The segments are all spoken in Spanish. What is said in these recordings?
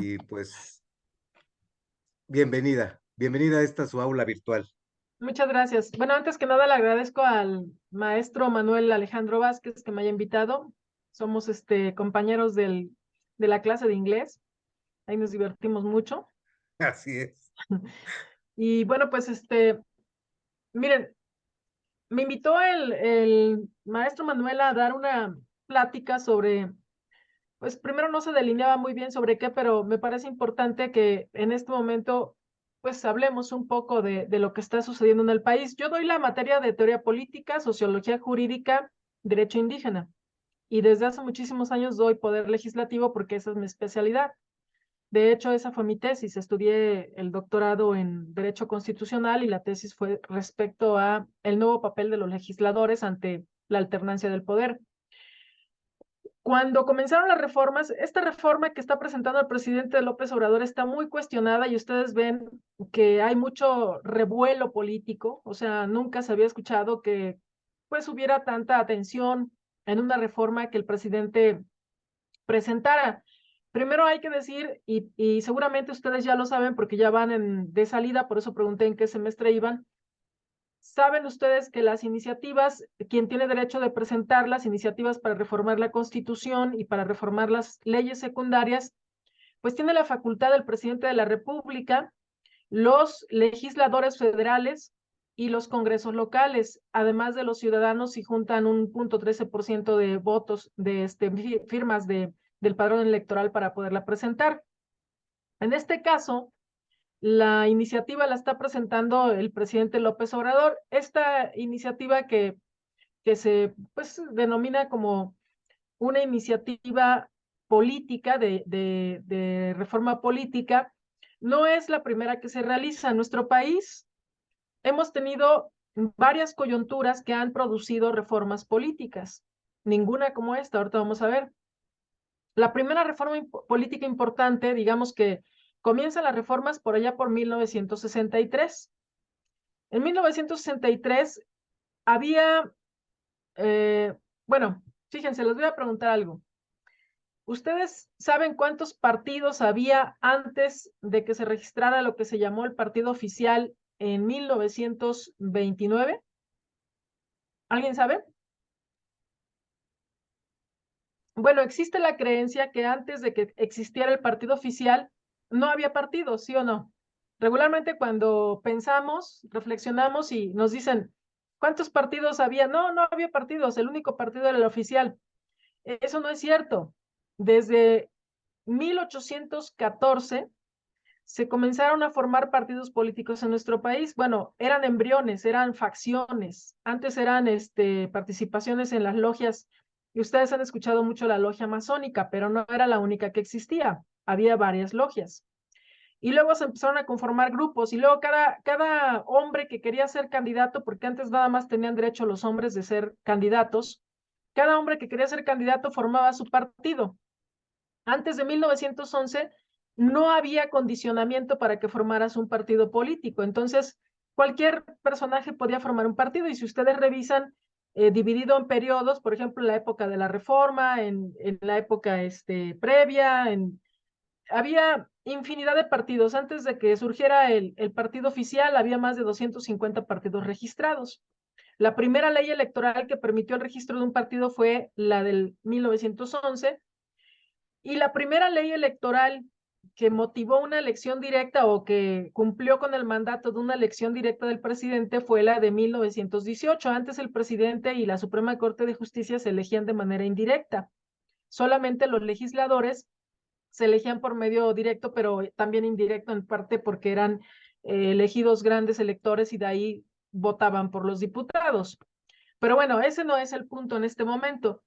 y pues bienvenida a esta su aula virtual. Muchas gracias. Bueno, antes que nada le agradezco al maestro Manuel Alejandro Vázquez que me haya invitado. Somos compañeros de la clase de inglés. Ahí nos divertimos mucho. Así es. Y bueno, pues miren, me invitó el maestro Manuel a dar una plática sobre, pues primero no se delineaba muy bien sobre qué, pero me parece importante que en este momento pues hablemos un poco de lo que está sucediendo en el país. Yo doy la materia de teoría política, sociología jurídica, derecho indígena, y desde hace muchísimos años doy poder legislativo porque esa es mi especialidad. De hecho, esa fue mi tesis. Estudié el doctorado en Derecho Constitucional y la tesis fue respecto a el nuevo papel de los legisladores ante la alternancia del poder. Cuando comenzaron las reformas, esta reforma que está presentando el presidente López Obrador está muy cuestionada y ustedes ven que hay mucho revuelo político, o sea, nunca se había escuchado que pues hubiera tanta atención en una reforma que el presidente presentara. Primero hay que decir, y seguramente ustedes ya lo saben porque ya van de salida, por eso pregunté en qué semestre iban. Saben ustedes que las iniciativas, quien tiene derecho de presentar las iniciativas para reformar la Constitución y para reformar las leyes secundarias, pues tiene la facultad del presidente de la República, los legisladores federales y los congresos locales, además de los ciudadanos si juntan un 0.13% de votos, de firmas del padrón electoral para poderla presentar. En este caso, la iniciativa la está presentando el presidente López Obrador. Esta iniciativa que se pues, denomina como una iniciativa política de reforma política, no es la primera que se realiza en nuestro país. Hemos tenido varias coyunturas que han producido reformas políticas, ninguna como esta, ahorita vamos a ver. La primera reforma política importante, digamos que comienzan las reformas por allá por 1963. En 1963 había, eh, bueno, fíjense, les voy a preguntar algo. ¿Ustedes saben cuántos partidos había antes de que se registrara lo que se llamó el partido oficial en 1929? ¿Alguien sabe? Bueno, existe la creencia que antes de que existiera el partido oficial, no había partidos, ¿sí o no? Regularmente cuando pensamos, reflexionamos y nos dicen, ¿cuántos partidos había? No, no había partidos, el único partido era el oficial. Eso no es cierto. Desde 1814 se comenzaron a formar partidos políticos en nuestro país. Bueno, eran embriones, eran facciones. Antes eran participaciones en las logias. Y ustedes han escuchado mucho la logia masónica, pero no era la única que existía. Había varias logias. Y luego se empezaron a conformar grupos y luego cada hombre que quería ser candidato, porque antes nada más tenían derecho los hombres de ser candidatos, cada hombre que quería ser candidato formaba su partido. Antes de 1911 no había condicionamiento para que formaras un partido político. Entonces, cualquier personaje podía formar un partido y si ustedes revisan, dividido en periodos, por ejemplo, en la época de la Reforma, en la época previa, había infinidad de partidos. Antes de que surgiera el partido oficial, había más de 250 partidos registrados. La primera ley electoral que permitió el registro de un partido fue la del 1911 y la primera ley electoral que motivó una elección directa o que cumplió con el mandato de una elección directa del presidente fue la de 1918. Antes el presidente y la Suprema Corte de Justicia se elegían de manera indirecta. Solamente los legisladores se elegían por medio directo, pero también indirecto en parte porque eran elegidos grandes electores y de ahí votaban por los diputados. Pero bueno, ese no es el punto en este momento.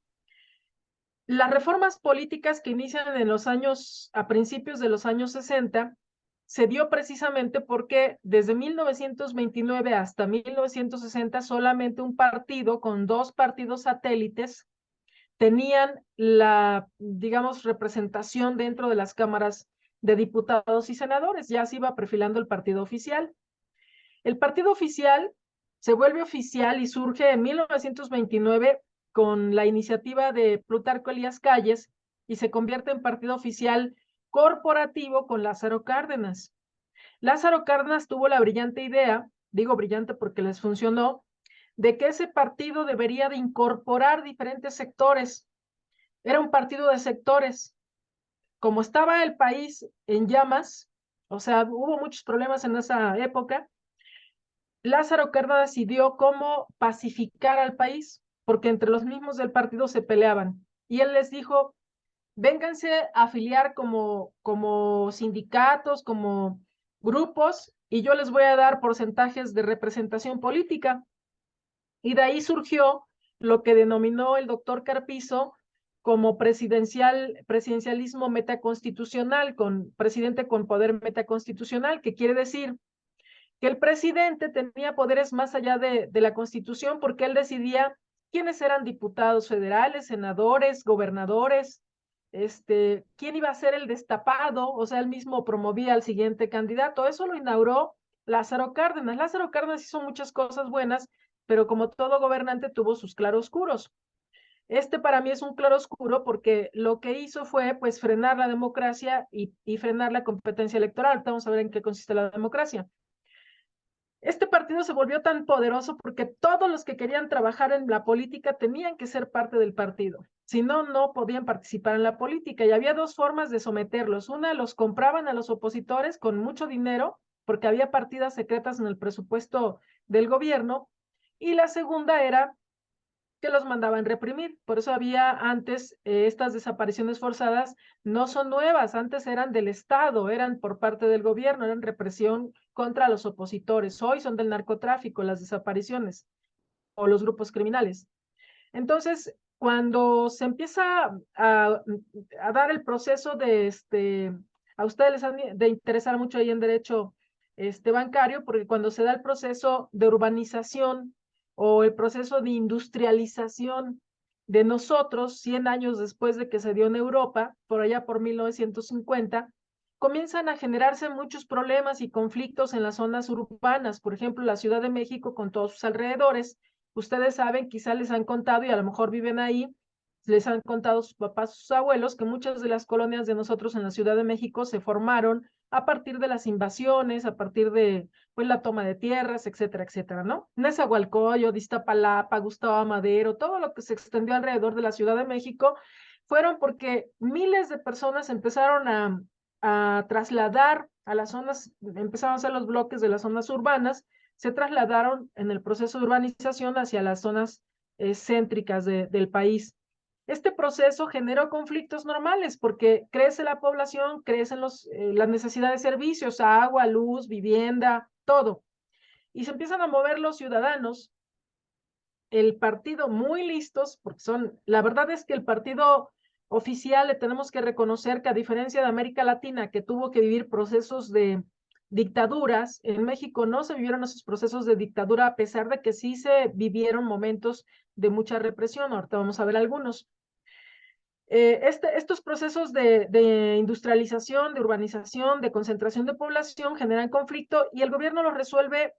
Las reformas políticas que inician en los años, a principios de los años 60, se dio precisamente porque desde 1929 hasta 1960 solamente un partido con dos partidos satélites tenían la, digamos, representación dentro de las cámaras de diputados y senadores. Ya se iba perfilando el partido oficial. El partido oficial se vuelve oficial y surge en 1929 con la iniciativa de Plutarco Elías Calles y se convierte en partido oficial corporativo con Lázaro Cárdenas. Lázaro Cárdenas tuvo la brillante idea, digo brillante porque les funcionó, de que ese partido debería de incorporar diferentes sectores. Era un partido de sectores. Como estaba el país en llamas, o sea, hubo muchos problemas en esa época, Lázaro Cárdenas decidió cómo pacificar al país, porque entre los mismos del partido se peleaban. Y él les dijo, vénganse a afiliar como sindicatos, como grupos, y yo les voy a dar porcentajes de representación política. Y de ahí surgió lo que denominó el doctor Carpizo como presidencialismo metaconstitucional, con presidente con poder metaconstitucional, que quiere decir que el presidente tenía poderes más allá de la Constitución porque él decidía quiénes eran diputados federales, senadores, gobernadores, quién iba a ser el destapado, o sea, él mismo promovía al siguiente candidato. Eso lo inauguró Lázaro Cárdenas. Lázaro Cárdenas hizo muchas cosas buenas, pero como todo gobernante tuvo sus claroscuros. Este para mí es un claroscuro porque lo que hizo fue pues frenar la democracia y frenar la competencia electoral. Ahorita vamos a ver en qué consiste la democracia. Este partido se volvió tan poderoso porque todos los que querían trabajar en la política tenían que ser parte del partido. Si no, no podían participar en la política. Y había dos formas de someterlos. Una, los compraban a los opositores con mucho dinero, porque había partidas secretas en el presupuesto del gobierno. Y la segunda era que los mandaban reprimir. Por eso había antes estas desapariciones forzadas, no son nuevas, antes eran del Estado, eran por parte del gobierno, eran represión contra los opositores. Hoy son del narcotráfico las desapariciones o los grupos criminales. Entonces, cuando se empieza a dar el proceso a ustedes les han de interesar mucho ahí en derecho bancario, porque cuando se da el proceso de urbanización o el proceso de industrialización de nosotros, 100 años después de que se dio en Europa, por allá por 1950, comienzan a generarse muchos problemas y conflictos en las zonas urbanas, por ejemplo, la Ciudad de México con todos sus alrededores. Ustedes saben, quizá les han contado y a lo mejor viven ahí, les han contado sus papás, sus abuelos, que muchas de las colonias de nosotros en la Ciudad de México se formaron a partir de las invasiones, a partir de pues la toma de tierras, etcétera, etcétera, ¿no? Nezahualcóyotl, Iztapalapa, Gustavo Madero, todo lo que se extendió alrededor de la Ciudad de México fueron porque miles de personas empezaron a trasladar a las zonas, empezaron a ser los bloques de las zonas urbanas, se trasladaron en el proceso de urbanización hacia las zonas céntricas del país. Este proceso generó conflictos normales porque crece la población, crecen las necesidades de servicios, agua, luz, vivienda, todo. Y se empiezan a mover los ciudadanos, el partido muy listos, porque la verdad es que el partido oficial le tenemos que reconocer que a diferencia de América Latina, que tuvo que vivir procesos de dictaduras, en México no se vivieron esos procesos de dictadura, a pesar de que sí se vivieron momentos de mucha represión. Ahorita vamos a ver algunos. Estos procesos de industrialización, de urbanización, de concentración de población generan conflicto y el gobierno lo resuelve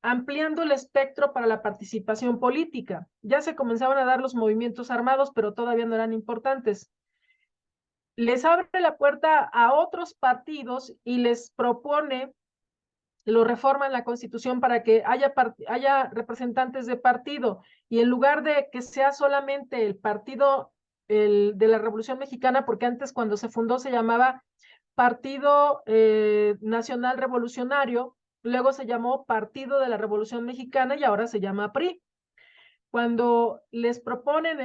ampliando el espectro para la participación política. Ya se comenzaban a dar los movimientos armados, pero todavía no eran importantes. Les abre la puerta a otros partidos y les propone, lo reforma en la Constitución para que haya representantes de partido y en lugar de que sea solamente el partido de la Revolución Mexicana, porque antes cuando se fundó se llamaba Partido Nacional Revolucionario, luego se llamó Partido de la Revolución Mexicana y ahora se llama PRI. Cuando les proponen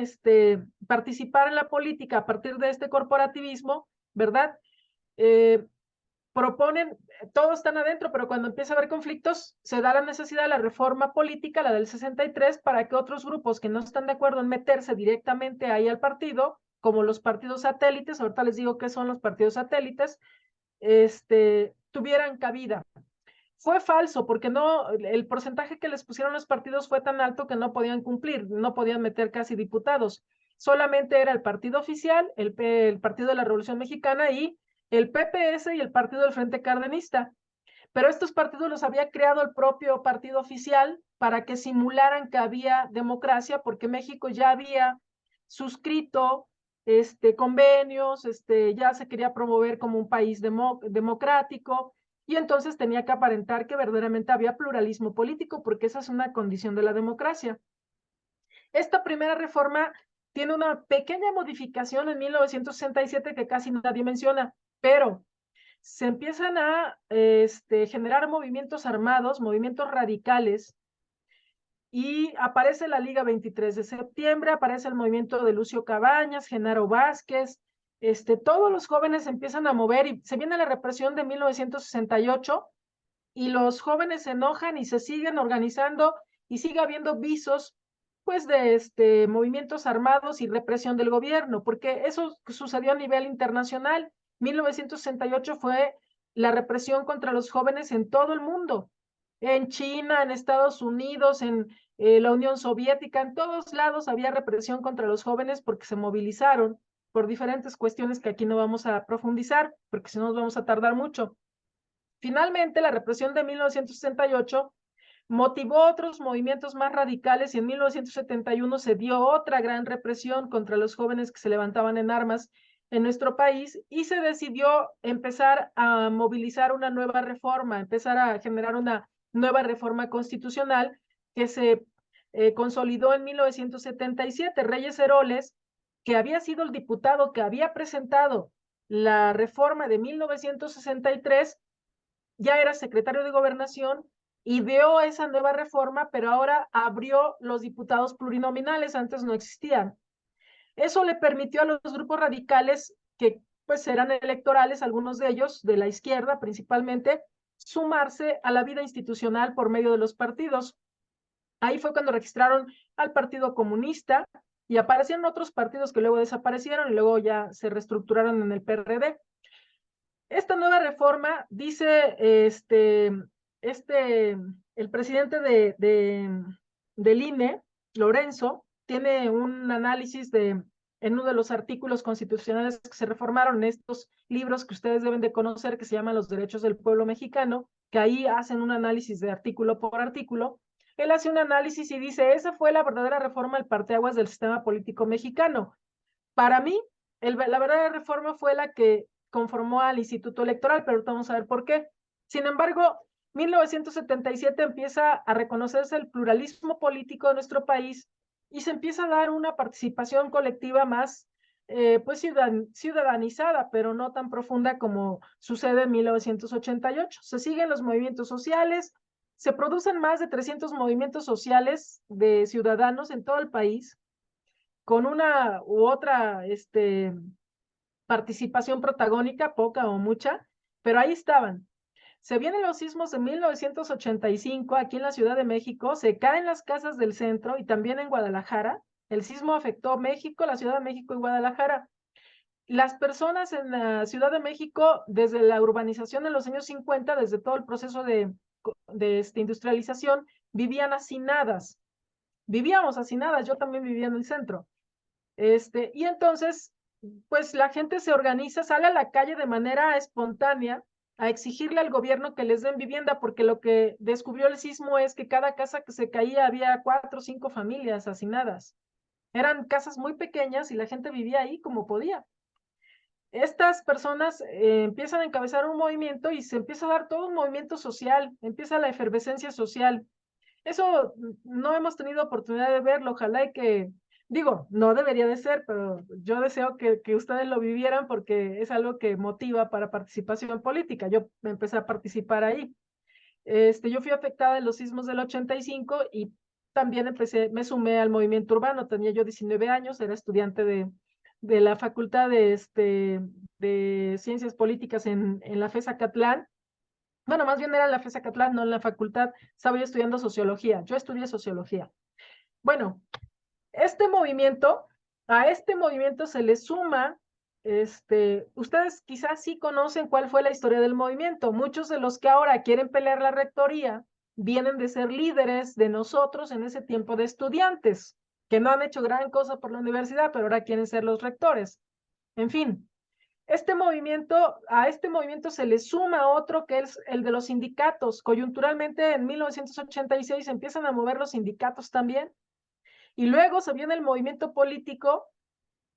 participar en la política a partir de este corporativismo, ¿verdad? Proponen, todos están adentro, pero cuando empieza a haber conflictos, se da la necesidad de la reforma política, la del 63, para que otros grupos que no están de acuerdo en meterse directamente ahí al partido, como los partidos satélites, ahorita les digo qué son los partidos satélites, tuvieran cabida. Fue falso porque no, el porcentaje que les pusieron los partidos fue tan alto que no podían cumplir, no podían meter casi diputados. Solamente era el partido oficial, el Partido de la Revolución Mexicana y el PPS y el Partido del Frente Cardenista. Pero estos partidos los había creado el propio partido oficial para que simularan que había democracia, porque México ya había suscrito convenios, ya se quería promover como un país democrático, y entonces tenía que aparentar que verdaderamente había pluralismo político, porque esa es una condición de la democracia. Esta primera reforma tiene una pequeña modificación en 1967 que casi nadie menciona, pero se empiezan a generar movimientos armados, movimientos radicales, y aparece la Liga 23 de septiembre, aparece el movimiento de Lucio Cabañas, Genaro Vázquez, todos los jóvenes empiezan a mover y se viene la represión de 1968 y los jóvenes se enojan y se siguen organizando y sigue habiendo visos pues de movimientos armados y represión del gobierno, porque eso sucedió a nivel internacional. 1968 fue la represión contra los jóvenes en todo el mundo, en China, en Estados Unidos, en la Unión Soviética, en todos lados había represión contra los jóvenes porque se movilizaron por diferentes cuestiones que aquí no vamos a profundizar, porque si no nos vamos a tardar mucho. Finalmente, la represión de 1968 motivó otros movimientos más radicales y en 1971 se dio otra gran represión contra los jóvenes que se levantaban en armas en nuestro país y se decidió empezar a movilizar una nueva reforma, empezar a generar una nueva reforma constitucional que se consolidó en 1977. Reyes Heroles, que había sido el diputado que había presentado la reforma de 1963, ya era secretario de Gobernación y vio esa nueva reforma, pero ahora abrió los diputados plurinominales, antes no existían. Eso le permitió a los grupos radicales, que pues eran electorales, algunos de ellos de la izquierda principalmente, sumarse a la vida institucional por medio de los partidos. Ahí fue cuando registraron al Partido Comunista y aparecieron otros partidos que luego desaparecieron y luego ya se reestructuraron en el PRD. Esta nueva reforma dice, el presidente del INE, Lorenzo, tiene un análisis en uno de los artículos constitucionales que se reformaron en estos libros que ustedes deben de conocer, que se llaman Los Derechos del Pueblo Mexicano, que ahí hacen un análisis de artículo por artículo. Él hace un análisis y dice, esa fue la verdadera reforma al parteaguas del sistema político mexicano. Para mí, la verdadera reforma fue la que conformó al Instituto Electoral, pero vamos a ver por qué. Sin embargo, 1977 empieza a reconocerse el pluralismo político de nuestro país y se empieza a dar una participación colectiva más pues ciudadanizada, pero no tan profunda como sucede en 1988. Se siguen los movimientos sociales, se producen más de 300 movimientos sociales de ciudadanos en todo el país, con una u otra participación protagónica, poca o mucha, pero ahí estaban. Se vienen los sismos de 1985 aquí en la Ciudad de México, se caen las casas del centro y también en Guadalajara. El sismo afectó México, la Ciudad de México y Guadalajara. Las personas en la Ciudad de México, desde la urbanización en los años 50, desde todo el proceso de industrialización, vivían hacinadas. Vivíamos hacinadas, yo también vivía en el centro. Y entonces, pues la gente se organiza, sale a la calle de manera espontánea a exigirle al gobierno que les den vivienda, porque lo que descubrió el sismo es que cada casa que se caía había 4 o 5 familias hacinadas. Eran casas muy pequeñas y la gente vivía ahí como podía. Estas personas empiezan a encabezar un movimiento y se empieza a dar todo un movimiento social, empieza la efervescencia social. Eso no hemos tenido oportunidad de verlo, ojalá y que, digo, no debería de ser, pero yo deseo que ustedes lo vivieran porque es algo que motiva para participación política. Yo empecé a participar ahí. Yo fui afectada en los sismos del 85 y también me sumé al movimiento urbano. Tenía yo 19 años, era estudiante de la Facultad de Ciencias Políticas en la FES Acatlán. Bueno, más bien era en la FES Acatlán, no en la facultad. Estaba yo estudiando sociología. Yo estudié sociología. Bueno, a este movimiento se le suma, ustedes quizás sí conocen cuál fue la historia del movimiento. Muchos de los que ahora quieren pelear la rectoría vienen de ser líderes de nosotros en ese tiempo de estudiantes, que no han hecho gran cosa por la universidad, pero ahora quieren ser los rectores. En fin, a este movimiento se le suma otro que es el de los sindicatos. Coyunturalmente en 1986 empiezan a mover los sindicatos también. Y luego se viene el movimiento político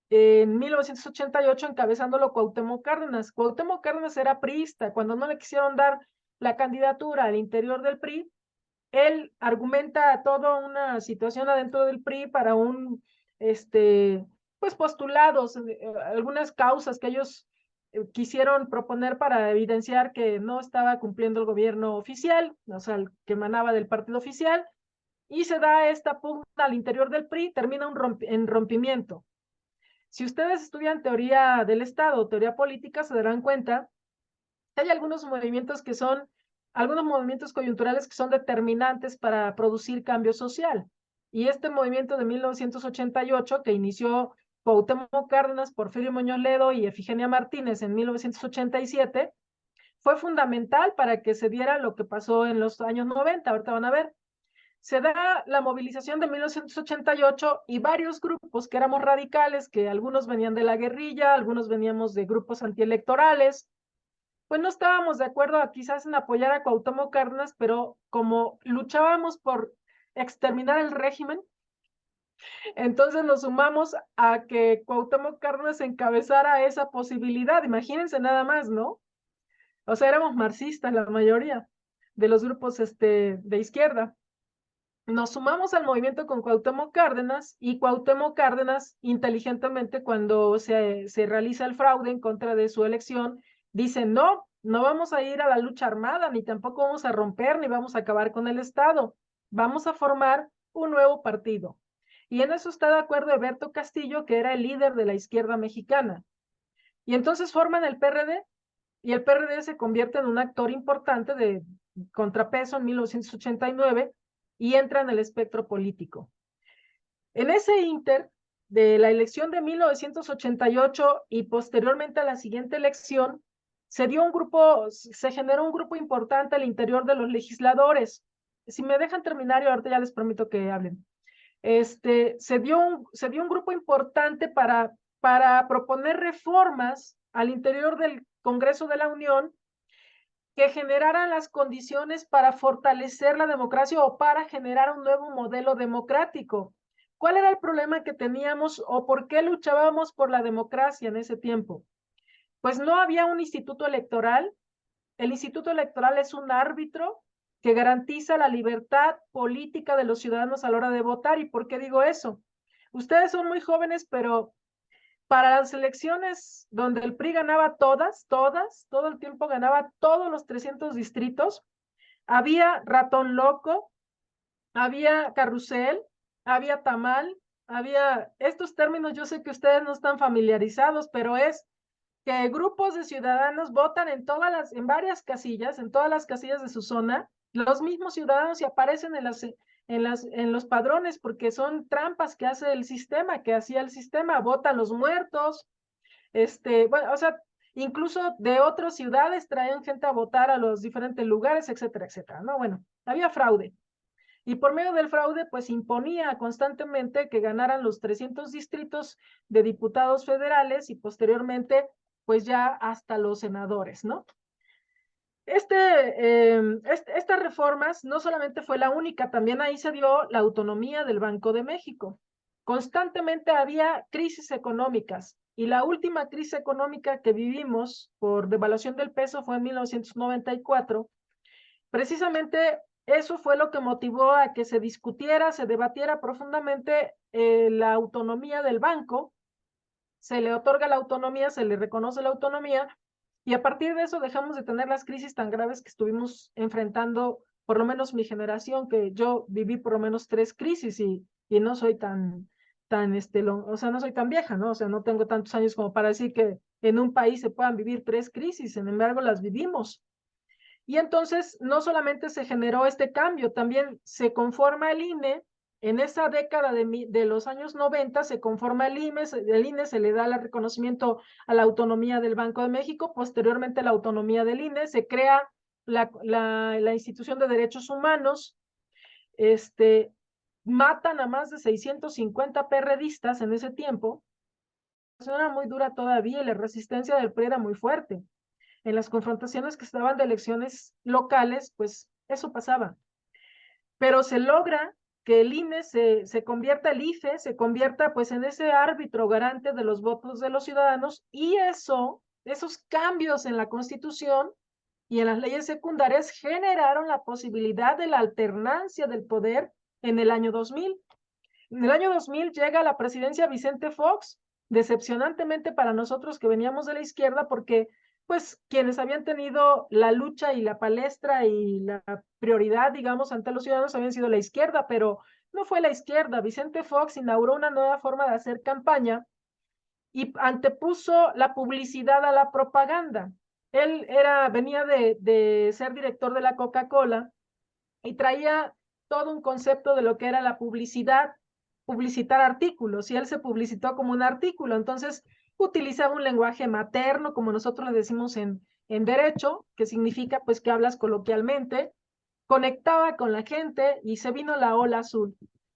en 1988 encabezándolo Cuauhtémoc Cárdenas. Cuauhtémoc Cárdenas era priista. Cuando no le quisieron dar la candidatura al interior del PRI, él argumenta toda una situación adentro del PRI para pues postulados, algunas causas que ellos quisieron proponer para evidenciar que no estaba cumpliendo el gobierno oficial, o sea, el que emanaba del partido oficial, y se da esta pugna al interior del PRI, termina en rompimiento. Si ustedes estudian teoría del Estado, teoría política, se darán cuenta que hay algunos movimientos algunos movimientos coyunturales que son determinantes para producir cambio social. Y este movimiento de 1988, que inició Cuauhtémoc Cárdenas, Porfirio Muñoz Ledo y Efigenia Martínez en 1987, fue fundamental para que se diera lo que pasó en los años 90. Ahorita van a ver. Se da la movilización de 1988 y varios grupos que éramos radicales, que algunos venían de la guerrilla, algunos veníamos de grupos antielectorales, pues no estábamos de acuerdo quizás en apoyar a Cuauhtémoc Cárdenas, pero como luchábamos por exterminar el régimen, entonces nos sumamos a que Cuauhtémoc Cárdenas encabezara esa posibilidad. Imagínense nada más, ¿no? O sea, éramos marxistas la mayoría de los grupos de izquierda. Nos sumamos al movimiento con Cuauhtémoc Cárdenas y Cuauhtémoc Cárdenas, inteligentemente, cuando se realiza el fraude en contra de su elección, dice, no, no vamos a ir a la lucha armada, ni tampoco vamos a romper, ni vamos a acabar con el Estado. Vamos a formar un nuevo partido. Y en eso está de acuerdo Eberto Castillo, que era el líder de la izquierda mexicana. Y entonces forman el PRD, y el PRD se convierte en un actor importante de contrapeso en 1989 y entra en el espectro político. En ese inter de la elección de 1988 y posteriormente a la siguiente elección, se generó un grupo importante al interior de los legisladores. Si me dejan terminar, y ahorita ya les permito que hablen. Se dio un grupo importante para proponer reformas al interior del Congreso de la Unión que generaran las condiciones para fortalecer la democracia o para generar un nuevo modelo democrático. ¿Cuál era el problema que teníamos o por qué luchábamos por la democracia en ese tiempo? Pues no había un instituto electoral. El instituto electoral es un árbitro que garantiza la libertad política de los ciudadanos a la hora de votar. ¿Y por qué digo eso? Ustedes son muy jóvenes, pero para las elecciones donde el PRI ganaba todo el tiempo ganaba todos los 300 distritos, había ratón loco, había carrusel, había tamal, había estos términos, yo sé que ustedes no están familiarizados, pero es que grupos de ciudadanos votan en varias casillas, en todas las casillas de su zona, los mismos ciudadanos y aparecen en los padrones porque son trampas que hace el sistema, que hacía el sistema, votan los muertos, bueno, o sea, incluso de otras ciudades traían gente a votar a los diferentes lugares, etcétera, etcétera, ¿no? Bueno, había fraude. Y por medio del fraude, pues imponía constantemente que ganaran los 300 distritos de diputados federales y posteriormente, pues ya hasta los senadores, ¿no? Estas reformas no solamente fue la única, también ahí se dio la autonomía del Banco de México. Constantemente había crisis económicas y la última crisis económica que vivimos por devaluación del peso fue en 1994. Precisamente eso fue lo que motivó a que se discutiera, se debatiera profundamente la autonomía del banco. Se le otorga la autonomía, se le reconoce la autonomía, y a partir de eso dejamos de tener las crisis tan graves que estuvimos enfrentando, por lo menos mi generación, que yo viví por lo menos 3 crisis y no soy o sea, no soy tan vieja, ¿no? O sea, no tengo tantos años como para decir que en un país se puedan vivir 3 crisis, sin embargo, las vivimos. Y entonces no solamente se generó este cambio, también se conforma el INE. En esa década de los años 90 se conforma el INE se le da el reconocimiento a la autonomía del Banco de México, posteriormente la autonomía del INE, se crea la institución de derechos humanos, matan a más de 650 perredistas en ese tiempo. La situación era muy dura todavía y la resistencia del PRI era muy fuerte. En las confrontaciones que estaban de elecciones locales, pues eso pasaba. Pero se logra que el INE se convierta, el IFE se convierta pues en ese árbitro garante de los votos de los ciudadanos, y esos cambios en la Constitución y en las leyes secundarias generaron la posibilidad de la alternancia del poder en el año 2000. En el año 2000 llega a la presidencia Vicente Fox, decepcionantemente para nosotros que veníamos de la izquierda, porque pues quienes habían tenido la lucha y la palestra y la prioridad, digamos, ante los ciudadanos habían sido la izquierda, pero no fue la izquierda. Vicente Fox inauguró una nueva forma de hacer campaña y antepuso la publicidad a la propaganda. Él venía de ser director de la Coca-Cola y traía todo un concepto de lo que era la publicidad, publicitar artículos, y él se publicitó como un artículo. Entonces utilizaba un lenguaje materno, como nosotros le decimos en derecho, que significa pues que hablas coloquialmente, conectaba con la gente y se vino la ola azul.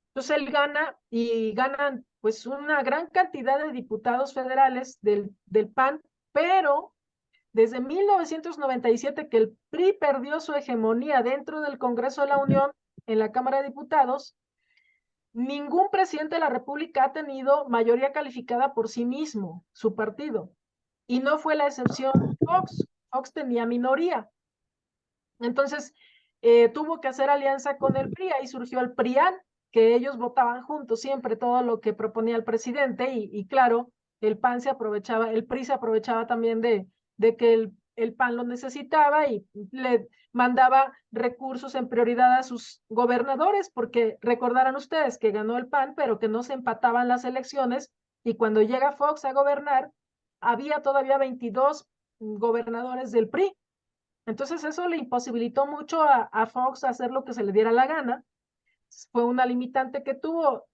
Entonces él gana y ganan pues una gran cantidad de diputados federales del PAN, pero desde 1997 que el PRI perdió su hegemonía dentro del Congreso de la Unión, en la Cámara de Diputados, ningún presidente de la República ha tenido mayoría calificada por sí mismo, su partido. Y no fue la excepción Fox. Fox tenía minoría. Entonces, tuvo que hacer alianza con el PRI, ahí surgió el PRIAN, que ellos votaban juntos siempre todo lo que proponía el presidente, y claro, el PAN se aprovechaba, el PRI se aprovechaba también de que el PAN lo necesitaba y le mandaba recursos en prioridad a sus gobernadores, porque recordarán ustedes que ganó el PAN, pero que no se empataban las elecciones, y cuando llega Fox a gobernar, había todavía 22 gobernadores del PRI. Entonces eso le imposibilitó mucho a Fox hacer lo que se le diera la gana. Fue una limitante que tuvo.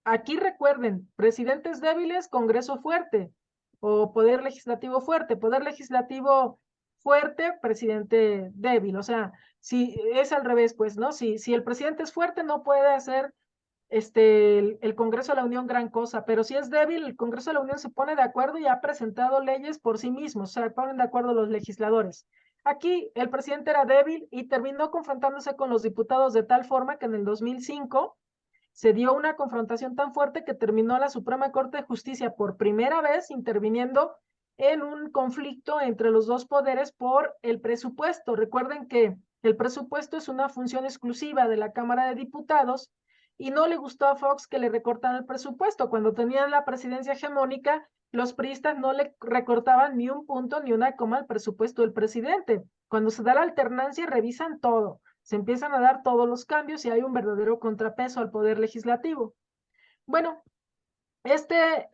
Aquí recuerden, presidentes débiles, Congreso fuerte, o poder legislativo fuerte. Poder legislativo fuerte, presidente débil. O sea, si es al revés, pues, ¿no? Si el presidente es fuerte, no puede hacer el Congreso de la Unión gran cosa, pero si es débil, el Congreso de la Unión se pone de acuerdo y ha presentado leyes por sí mismo, se ponen de acuerdo los legisladores. Aquí el presidente era débil y terminó confrontándose con los diputados de tal forma que en el 2005 se dio una confrontación tan fuerte que terminó la Suprema Corte de Justicia por primera vez interviniendo en un conflicto entre los dos poderes por el presupuesto. Recuerden que el presupuesto es una función exclusiva de la Cámara de Diputados y no le gustó a Fox que le recortaran el presupuesto. Cuando tenían la presidencia hegemónica, los priistas no le recortaban ni un punto ni una coma al presupuesto del presidente. Cuando se da la alternancia, revisan todo, se empiezan a dar todos los cambios y hay un verdadero contrapeso al poder legislativo. Bueno, este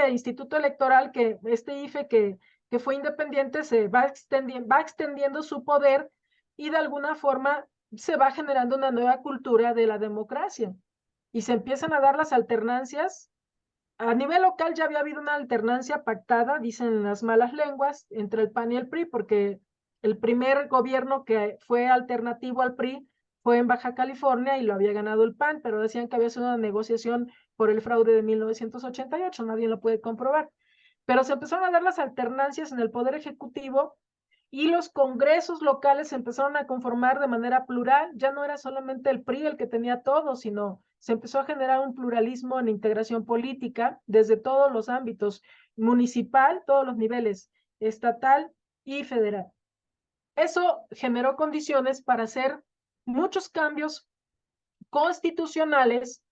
instituto electoral, este IFE que fue independiente, se va extendiendo su poder y de alguna forma se va generando una nueva cultura de la democracia y se empiezan a dar las alternancias. A nivel local ya había habido una alternancia pactada, dicen las malas lenguas, entre el PAN y el PRI, porque el primer gobierno que fue alternativo al PRI fue en Baja California y lo había ganado el PAN, pero decían que había sido una negociación por el fraude de 1988, nadie lo puede comprobar. Pero se empezaron a dar las alternancias en el Poder Ejecutivo y los congresos locales se empezaron a conformar de manera plural. Ya no era solamente el PRI el que tenía todo, sino se empezó a generar un pluralismo en integración política desde todos los ámbitos, municipal, todos los niveles, estatal y federal. Eso generó condiciones para hacer muchos cambios constitucionales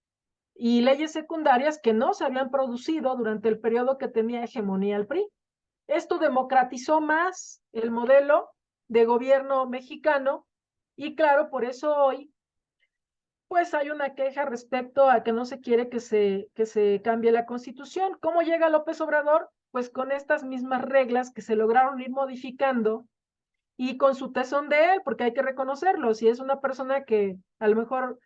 y leyes secundarias que no se habían producido durante el periodo que tenía hegemonía el PRI. Esto democratizó más el modelo de gobierno mexicano y claro, por eso hoy pues hay una queja respecto a que no se quiere que se cambie la Constitución. ¿Cómo llega López Obrador? Pues con estas mismas reglas que se lograron ir modificando y con su tesón de él, porque hay que reconocerlo, si es una persona que a lo mejor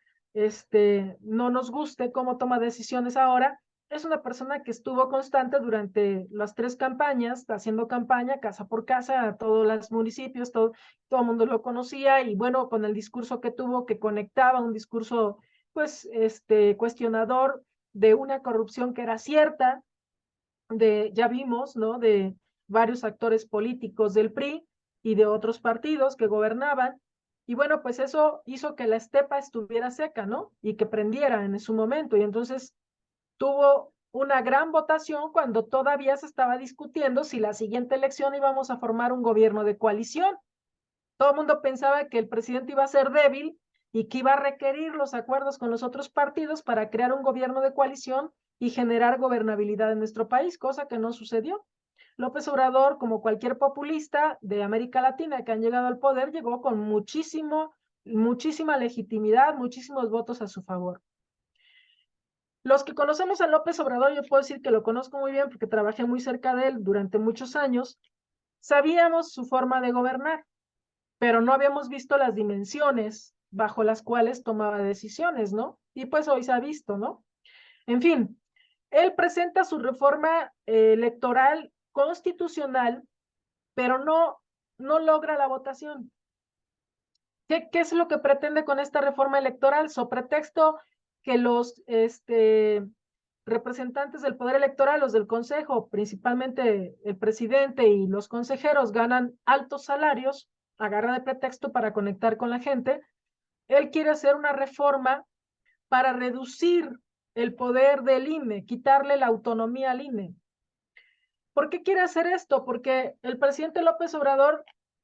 no nos guste cómo toma decisiones ahora, es una persona que estuvo constante durante las 3 campañas, haciendo campaña casa por casa a todos los municipios, todo el mundo lo conocía y bueno, con el discurso que tuvo, que conectaba un discurso pues cuestionador de una corrupción que era cierta, ya vimos, ¿no? De varios actores políticos del PRI y de otros partidos que gobernaban. Y bueno, pues eso hizo que la estepa estuviera seca, ¿no? Y que prendiera en su momento. Y entonces tuvo una gran votación cuando todavía se estaba discutiendo si la siguiente elección íbamos a formar un gobierno de coalición. Todo el mundo pensaba que el presidente iba a ser débil y que iba a requerir los acuerdos con los otros partidos para crear un gobierno de coalición y generar gobernabilidad en nuestro país, cosa que no sucedió. López Obrador, como cualquier populista de América Latina que han llegado al poder, llegó con muchísima legitimidad, muchísimos votos a su favor. Los que conocemos a López Obrador, yo puedo decir que lo conozco muy bien porque trabajé muy cerca de él durante muchos años, sabíamos su forma de gobernar, pero no habíamos visto las dimensiones bajo las cuales tomaba decisiones, ¿no? Y pues hoy se ha visto, ¿no? En fin, él presenta su reforma electoral constitucional, pero no logra la votación. ¿Qué es lo que pretende con esta reforma electoral? So pretexto que los representantes del poder electoral, los del consejo, principalmente el presidente y los consejeros, ganan altos salarios, agarra de pretexto para conectar con la gente. Él quiere hacer una reforma para reducir el poder del INE, quitarle la autonomía al INE. ¿Por qué quiere hacer esto? Porque el presidente López Obrador,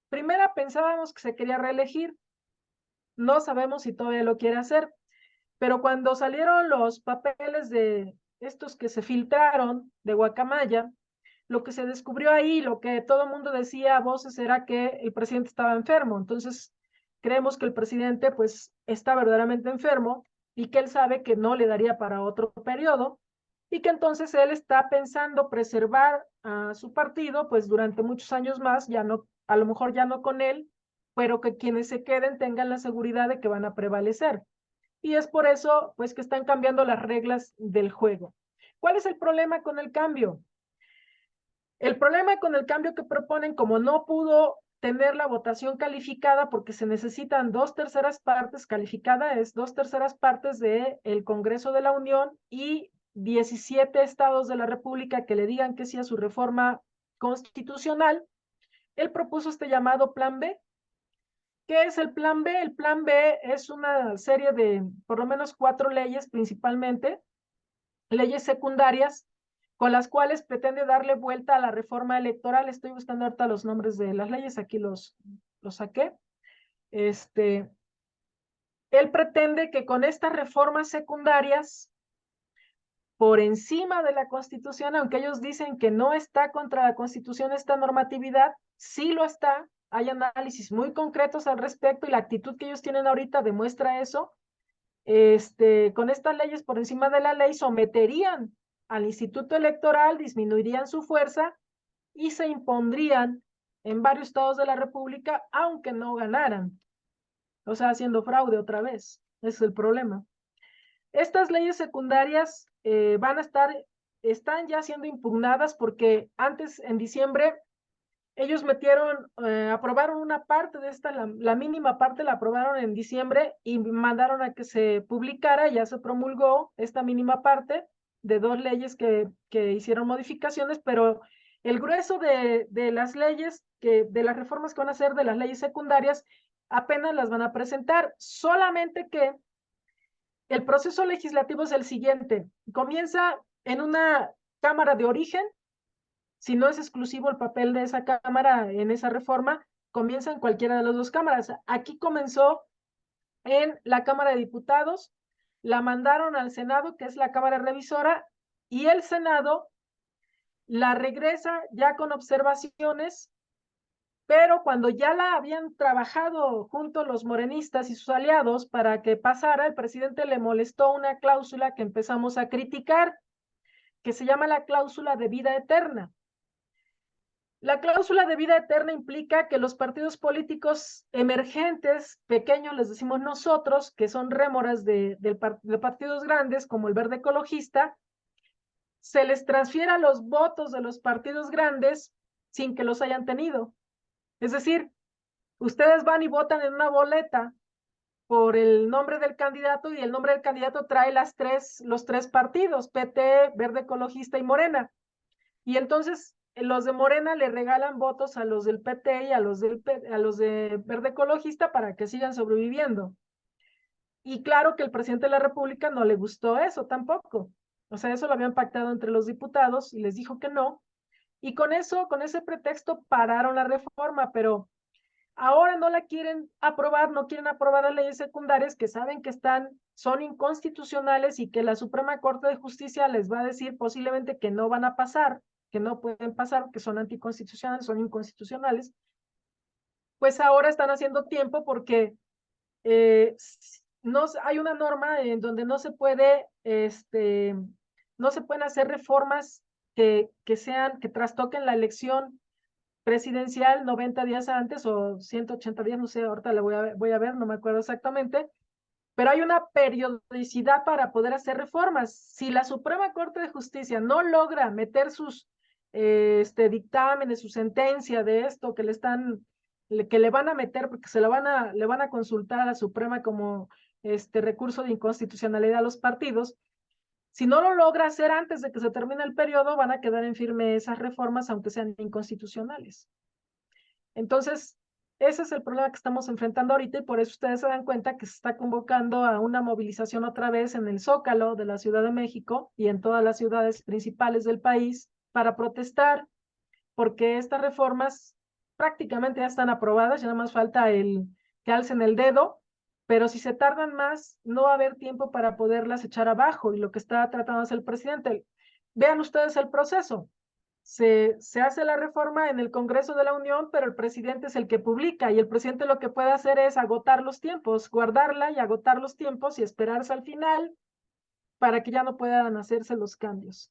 primero pensábamos que se quería reelegir, no sabemos si todavía lo quiere hacer, pero cuando salieron los papeles de estos que se filtraron de Guacamaya, lo que se descubrió ahí, lo que todo el mundo decía a voces era que el presidente estaba enfermo. Entonces, creemos que el presidente pues está verdaderamente enfermo y que él sabe que no le daría para otro periodo y que entonces él está pensando preservar a su partido pues durante muchos años más, ya no, a lo mejor ya no con él, pero que quienes se queden tengan la seguridad de que van a prevalecer. Y es por eso pues que están cambiando las reglas del juego. ¿Cuál es el problema con el cambio? El problema con el cambio que proponen, como no pudo tener la votación calificada porque se necesitan 2/3 partes, calificada es 2/3 partes del Congreso de la Unión y 17 estados de la República que le digan que sí a su reforma constitucional, él propuso este llamado Plan B. ¿Qué es el Plan B? El Plan B es una serie de por lo menos 4 leyes principalmente, leyes secundarias, con las cuales pretende darle vuelta a la reforma electoral. Estoy buscando ahorita los nombres de las leyes, aquí los saqué. Él pretende que con estas reformas secundarias, por encima de la Constitución, aunque ellos dicen que no está contra la Constitución esta normatividad, sí lo está. Hay análisis muy concretos al respecto y la actitud que ellos tienen ahorita demuestra eso. Con estas leyes por encima de la ley someterían al Instituto Electoral, disminuirían su fuerza y se impondrían en varios estados de la República, aunque no ganaran. O sea, haciendo fraude otra vez. Ese es el problema. Estas leyes secundarias están ya siendo impugnadas porque antes, en diciembre, ellos aprobaron una parte de esta, la mínima parte la aprobaron en diciembre y mandaron a que se publicara, ya se promulgó esta mínima parte de 2 leyes que hicieron modificaciones, pero el grueso de las leyes, de las reformas que van a hacer de las leyes secundarias, apenas las van a presentar, solamente que el proceso legislativo es el siguiente, comienza en una cámara de origen. Si no es exclusivo el papel de esa cámara en esa reforma, comienza en cualquiera de las 2 cámaras. Aquí comenzó en la Cámara de Diputados, la mandaron al Senado, que es la Cámara Revisora, y el Senado la regresa ya con observaciones, pero cuando ya la habían trabajado junto los morenistas y sus aliados para que pasara, el presidente le molestó una cláusula que empezamos a criticar, que se llama la cláusula de vida eterna. La cláusula de vida eterna implica que los partidos políticos emergentes, pequeños, les decimos nosotros, que son rémoras de partidos grandes como el Verde Ecologista, se les transfiera los votos de los partidos grandes sin que los hayan tenido. Es decir, ustedes van y votan en una boleta por el nombre del candidato y el nombre del candidato trae los 3 partidos, PT, Verde Ecologista y Morena. Y entonces los de Morena le regalan votos a los del PT y a los a los de Verde Ecologista para que sigan sobreviviendo. Y claro que el presidente de la República no le gustó eso tampoco. O sea, eso lo habían pactado entre los diputados y les dijo que no. Y con eso, con ese pretexto, pararon la reforma, pero ahora no la quieren aprobar, no quieren aprobar las leyes secundarias que saben que son inconstitucionales y que la Suprema Corte de Justicia les va a decir posiblemente que no van a pasar, que no pueden pasar, que son anticonstitucionales, son inconstitucionales. Pues ahora están haciendo tiempo porque no, hay una norma en donde no se puede, no se pueden hacer reformas que trastoquen la elección presidencial 90 días antes o 180 días, no sé, ahorita la voy a ver, no me acuerdo exactamente, pero hay una periodicidad para poder hacer reformas. Si la Suprema Corte de Justicia no logra meter sus dictámenes, su sentencia de esto que le van a meter, porque le van a consultar a la Suprema como recurso de inconstitucionalidad a los partidos, si no lo logra hacer antes de que se termine el periodo, van a quedar en firme esas reformas, aunque sean inconstitucionales. Entonces, ese es el problema que estamos enfrentando ahorita y por eso ustedes se dan cuenta que se está convocando a una movilización otra vez en el Zócalo de la Ciudad de México y en todas las ciudades principales del país para protestar, porque estas reformas prácticamente ya están aprobadas, ya nada más falta que alcen el dedo, pero si se tardan más, no va a haber tiempo para poderlas echar abajo y lo que está tratando de hacer el presidente. Vean ustedes el proceso. Se hace la reforma en el Congreso de la Unión, pero el presidente es el que publica y el presidente lo que puede hacer es agotar los tiempos, guardarla y agotar los tiempos y esperarse al final para que ya no puedan hacerse los cambios.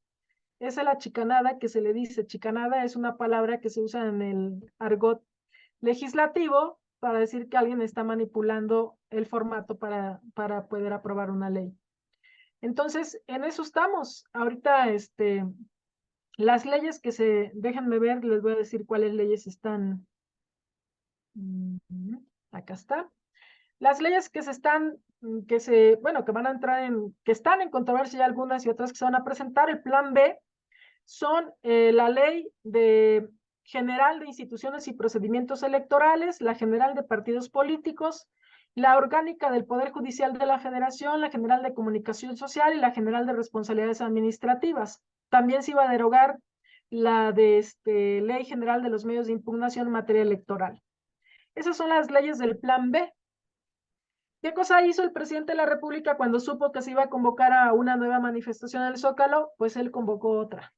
Esa es la chicanada que se le dice. Chicanada es una palabra que se usa en el argot legislativo para decir que alguien está manipulando el formato para poder aprobar una ley. Entonces, en eso estamos. Ahorita, las leyes déjenme ver, les voy a decir cuáles leyes están. Acá está. Las leyes que bueno, que van a entrar que están en controversia y algunas y otras que se van a presentar, el plan B, son la ley general de instituciones y procedimientos electorales, la general de partidos políticos, la orgánica del Poder Judicial de la Federación, la general de comunicación social y la general de responsabilidades administrativas. También se iba a derogar la de ley general de los medios de impugnación en materia electoral. Esas son las leyes del plan B. ¿Qué cosa hizo el presidente de la República cuando supo que se iba a convocar a una nueva manifestación en el Zócalo? Pues él convocó otra.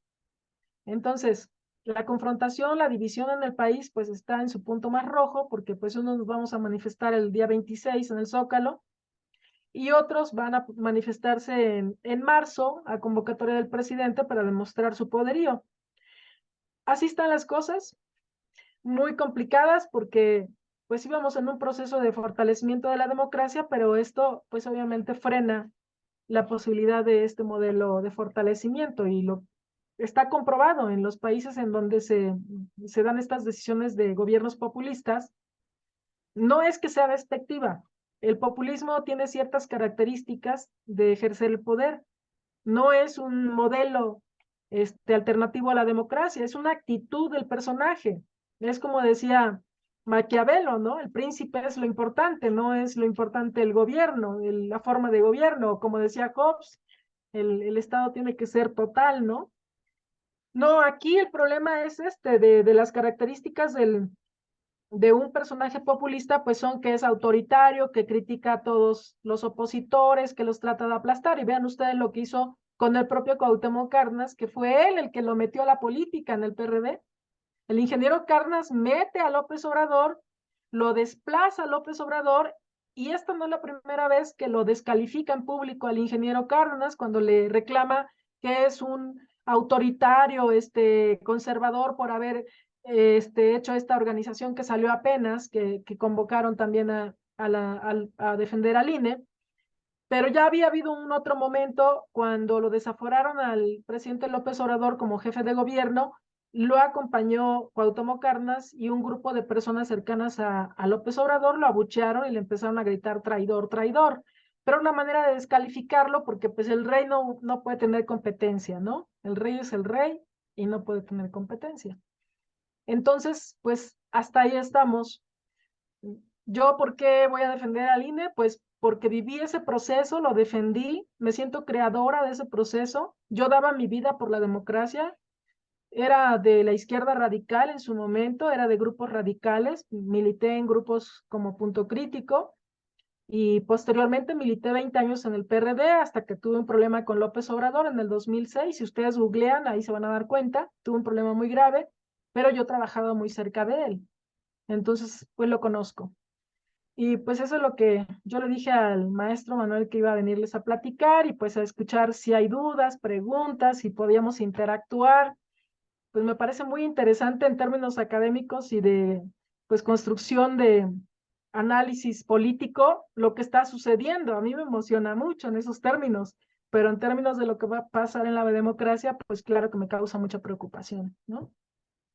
Entonces, la confrontación, la división en el país, pues está en su punto más rojo, porque pues unos nos vamos a manifestar el día 26 en el Zócalo, y otros van a manifestarse en marzo a convocatoria del presidente para demostrar su poderío. Así están las cosas, muy complicadas, porque pues íbamos en un proceso de fortalecimiento de la democracia, pero esto pues obviamente frena la posibilidad de este modelo de fortalecimiento y lo está comprobado en los países en donde se dan estas decisiones de gobiernos populistas. No es que sea despectiva. El populismo tiene ciertas características de ejercer el poder. No es un modelo alternativo a la democracia, es una actitud del personaje. Es como decía Maquiavelo, ¿no? El príncipe es lo importante, no es lo importante el gobierno, la forma de gobierno. Como decía Hobbes, el Estado tiene que ser total, ¿no? No, aquí el problema es de las características de un personaje populista, pues son que es autoritario, que critica a todos los opositores, que los trata de aplastar. Y vean ustedes lo que hizo con el propio Cuauhtémoc Cárdenas, que fue él el que lo metió a la política en el PRD. El ingeniero Cárdenas mete a López Obrador, lo desplaza a López Obrador, y esta no es la primera vez que lo descalifica en público al ingeniero Cárdenas cuando le reclama que es un autoritario, conservador por haber hecho esta organización que salió apenas, que convocaron también a defender al INE. Pero ya había habido un otro momento cuando lo desaforaron al presidente López Obrador como jefe de gobierno, lo acompañó Cuauhtémoc Cárdenas y un grupo de personas cercanas a López Obrador lo abuchearon y le empezaron a gritar traidor, traidor. Pero una manera de descalificarlo porque pues el rey no puede tener competencia, ¿no? El rey es el rey y no puede tener competencia. Entonces, pues hasta ahí estamos. ¿Yo por qué voy a defender al INE? Pues porque viví ese proceso, lo defendí, me siento creadora de ese proceso. Yo daba mi vida por la democracia, era de la izquierda radical en su momento, era de grupos radicales, milité en grupos como Punto Crítico y posteriormente milité 20 años en el PRD hasta que tuve un problema con López Obrador en el 2006. Si ustedes googlean, ahí se van a dar cuenta, tuve un problema muy grave, pero yo trabajaba muy cerca de él, entonces pues lo conozco. Y pues eso es lo que yo le dije al maestro Manuel, que iba a venirles a platicar y pues a escuchar si hay dudas, preguntas, si podíamos interactuar. Pues me parece muy interesante en términos académicos y de pues construcción de análisis político lo que está sucediendo. A mí me emociona mucho en esos términos, pero en términos de lo que va a pasar en la democracia, pues claro que me causa mucha preocupación, ¿no?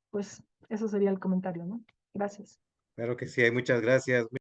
Pues eso sería el comentario, ¿no? Gracias. Claro que sí, hay muchas gracias.